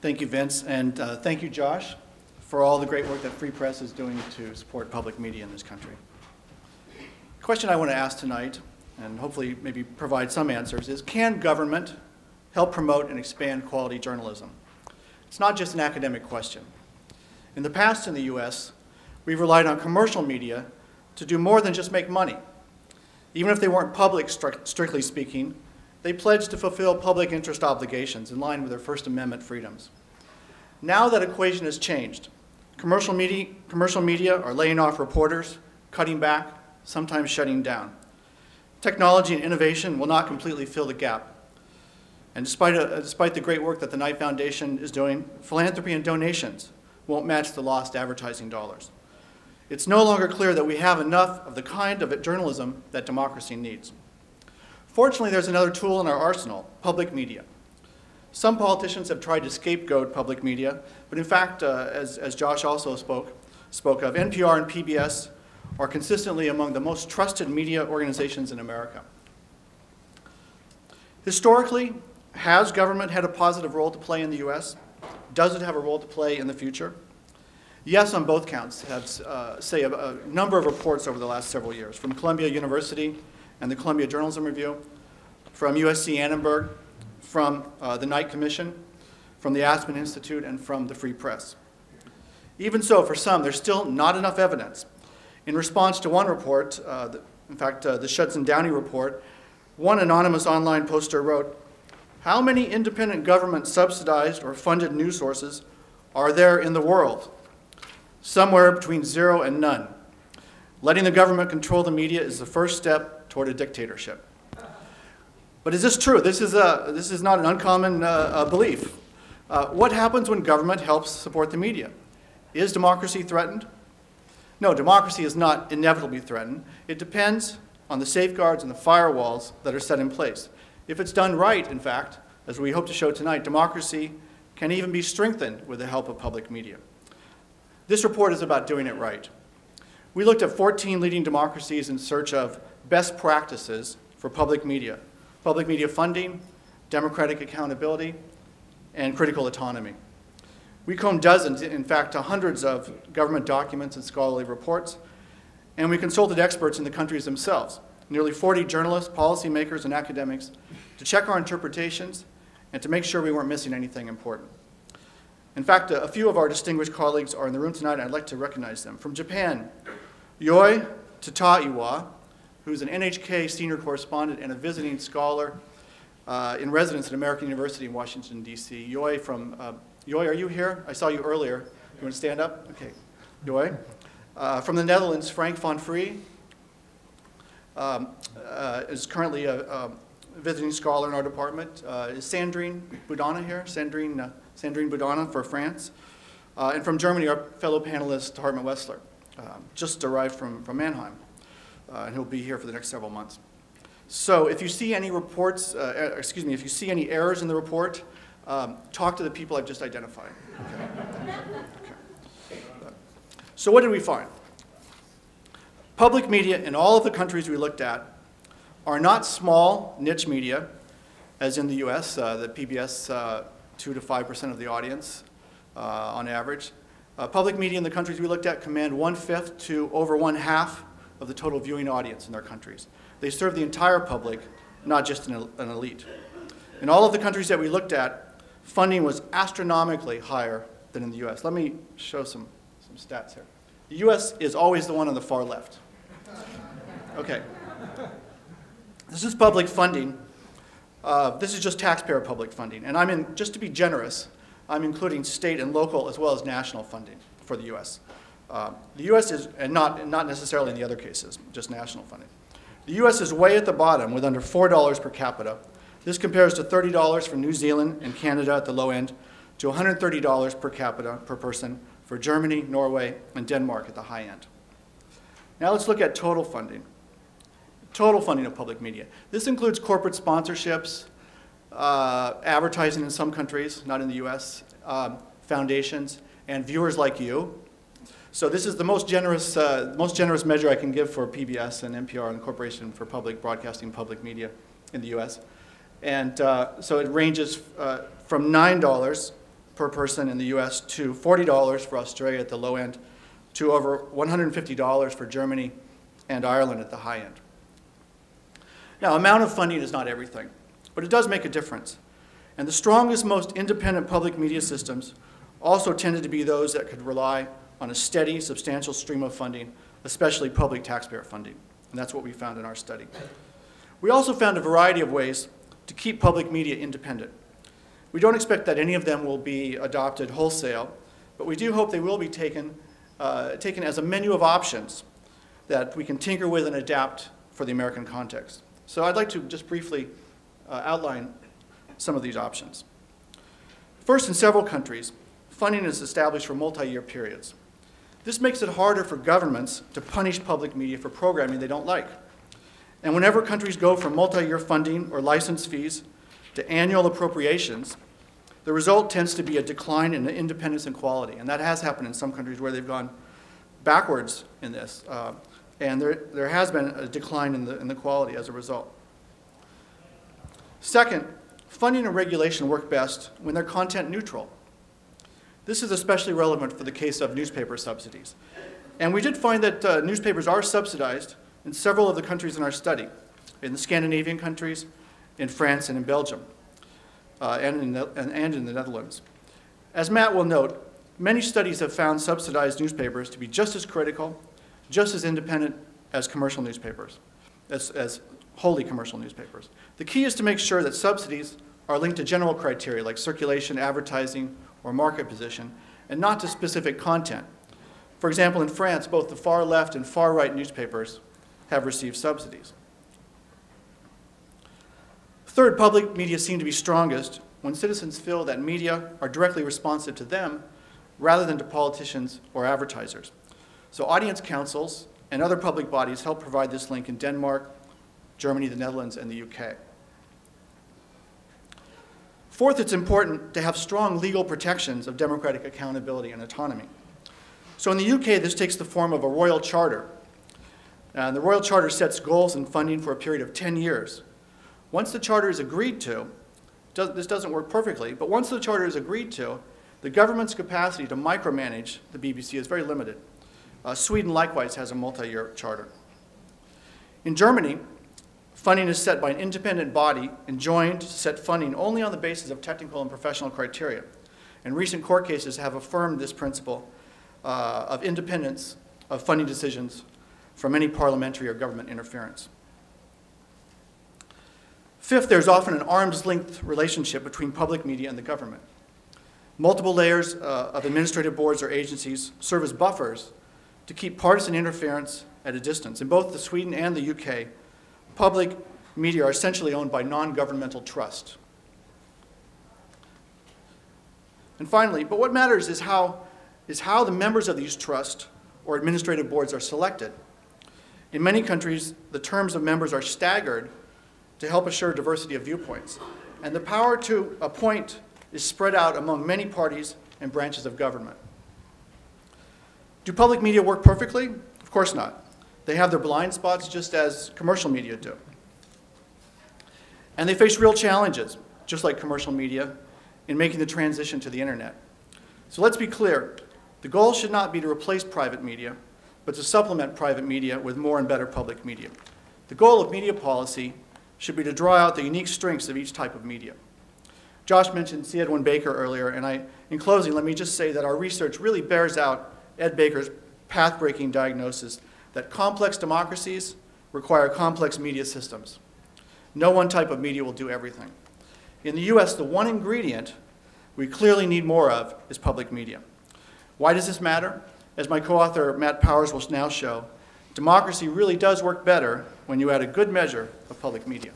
Thank you, Vince, and thank you, Josh, for all the great work that Free Press is doing to support public media in this country. The question I want to ask tonight, and hopefully maybe provide some answers, is can government help promote and expand quality journalism? It's not just an academic question. In the past in the US, we've relied on commercial media to do more than just make money. Even if they weren't public, strictly speaking, they pledged to fulfill public interest obligations in line with their First Amendment freedoms. Now that equation has changed. Commercial media are laying off reporters, cutting back, sometimes shutting down. Technology and innovation will not completely fill the gap. And despite the great work that the Knight Foundation is doing, philanthropy and donations won't match the lost advertising dollars. It's no longer clear that we have enough of the kind of journalism that democracy needs. Fortunately, there's another tool in our arsenal, public media. Some politicians have tried to scapegoat public media, but in fact, as Josh also spoke of, NPR and PBS are consistently among the most trusted media organizations in America. Historically, has government had a positive role to play in the US? Does it have a role to play in the future? Yes, on both counts, have, say, a number of reports over the last several years, from Columbia University and the Columbia Journalism Review, from USC Annenberg, from the Knight Commission, from the Aspen Institute, and from the Free Press. Even so, for some, there's still not enough evidence. In response to one report, in fact, the Shudson-Downey report, one anonymous online poster wrote, "How many independent government subsidized or funded news sources are there in the world? Somewhere between 0 and none. Letting the government control the media is the first step toward a dictatorship." But is this true? This is not an uncommon belief. What happens when government helps support the media? Is democracy threatened? No, democracy is not inevitably threatened. It depends on the safeguards and the firewalls that are set in place. If it's done right, in fact, as we hope to show tonight, democracy can even be strengthened with the help of public media. This report is about doing it right. We looked at 14 leading democracies in search of best practices for public media funding, democratic accountability, and critical autonomy. We combed dozens, in fact, hundreds of government documents and scholarly reports, and we consulted experts in the countries themselves, nearly 40 journalists, policymakers, and academics, to check our interpretations and to make sure we weren't missing anything important. In fact, a few of our distinguished colleagues are in the room tonight, and I'd like to recognize them. From Japan, Yoi Tataiwa, who's an NHK senior correspondent and a visiting scholar in residence at American University in Washington, D.C. Yoi, are you here? I saw you earlier. You want to stand up? Okay. Yoi. From the Netherlands, Frank van Vree is currently a visiting scholar in our department. Is Sandrine Boudana here? Sandrine Boudana for France. And from Germany, our fellow panelist, Hartmut Wessler, just arrived from Mannheim. And he'll be here for the next several months. So if you see any reports, if you see any errors in the report, talk to the people I've just identified. Okay. Okay. So what did we find? Public media in all of the countries we looked at are not small niche media, as in the US, the PBS 2 to 5% of the audience on average. Public media in the countries we looked at command 1/5 to over 1/2 of the total viewing audience in their countries. They serve the entire public, not just an elite. In all of the countries that we looked at, funding was astronomically higher than in the US. Let me show some stats here. The US is always the one on the far left. Okay. This is public funding. This is just taxpayer public funding. And just to be generous, I'm including state and local as well as national funding for the US. The US is, and not necessarily in the other cases, just national funding. The US is way at the bottom with under $4 per capita. This compares to $30 for New Zealand and Canada at the low end, to $130 per capita per person for Germany, Norway, and Denmark at the high end. Now let's look at total funding. Total funding of public media. This includes corporate sponsorships, advertising in some countries, not in the US, foundations, and viewers like you. So this is the most generous measure I can give for PBS and NPR and the Corporation for Public Broadcasting Public Media in the US. And so it ranges from $9 per person in the US to $40 for Australia at the low end, to over $150 for Germany and Ireland at the high end. Now, amount of funding is not everything, but it does make a difference. And the strongest, most independent public media systems also tended to be those that could rely on a steady, substantial stream of funding, especially public taxpayer funding. And that's what we found in our study. We also found a variety of ways to keep public media independent. We don't expect that any of them will be adopted wholesale, but we do hope they will be taken as a menu of options that we can tinker with and adapt for the American context. So I'd like to just briefly outline some of these options. First, in several countries, funding is established for multi-year periods. This makes it harder for governments to punish public media for programming they don't like. And whenever countries go from multi-year funding or license fees to annual appropriations, the result tends to be a decline in independence and quality. And that has happened in some countries where they've gone backwards in this. And there has been a decline in the quality as a result. Second, funding and regulation work best when they're content neutral. This is especially relevant for the case of newspaper subsidies. And we did find that newspapers are subsidized in several of the countries in our study, in the Scandinavian countries, in France and in Belgium, and in the Netherlands. As Matt will note, many studies have found subsidized newspapers to be just as critical, just as independent as commercial newspapers, as wholly commercial newspapers. The key is to make sure that subsidies are linked to general criteria like circulation, advertising, or market position, and not to specific content. For example, in France, both the far left and far right newspapers have received subsidies. Third, public media seem to be strongest when citizens feel that media are directly responsive to them rather than to politicians or advertisers. So audience councils and other public bodies help provide this link in Denmark, Germany, the Netherlands, and the UK. Fourth, it's important to have strong legal protections of democratic accountability and autonomy. So in the UK, this takes the form of a royal charter. The royal charter sets goals and funding for a period of 10 years. Once the charter is agreed to, this doesn't work perfectly, but once the charter is agreed to, the government's capacity to micromanage the BBC is very limited. Sweden likewise has a multi-year charter. In Germany, funding is set by an independent body enjoined to set funding only on the basis of technical and professional criteria. And recent court cases have affirmed this principle of independence of funding decisions from any parliamentary or government interference. Fifth, there's often an arm's-length relationship between public media and the government. Multiple layers of administrative boards or agencies serve as buffers to keep partisan interference at a distance. In both the Sweden and the UK, public media are essentially owned by non-governmental trust. And finally, but what matters is how the members of these trust or administrative boards are selected. In many countries, the terms of members are staggered to help assure diversity of viewpoints. And the power to appoint is spread out among many parties and branches of government. Do public media work perfectly? Of course not. They have their blind spots just as commercial media do. And they face real challenges, just like commercial media, in making the transition to the internet. So let's be clear. The goal should not be to replace private media, but to supplement private media with more and better public media. The goal of media policy should be to draw out the unique strengths of each type of media. Josh mentioned C. Edwin Baker earlier, and in closing, let me just say that our research really bears out Ed Baker's path-breaking diagnosis that complex democracies require complex media systems. No one type of media will do everything. In the US, the one ingredient we clearly need more of is public media. Why does this matter? As my co-author Matt Powers will now show, democracy really does work better when you add a good measure of public media.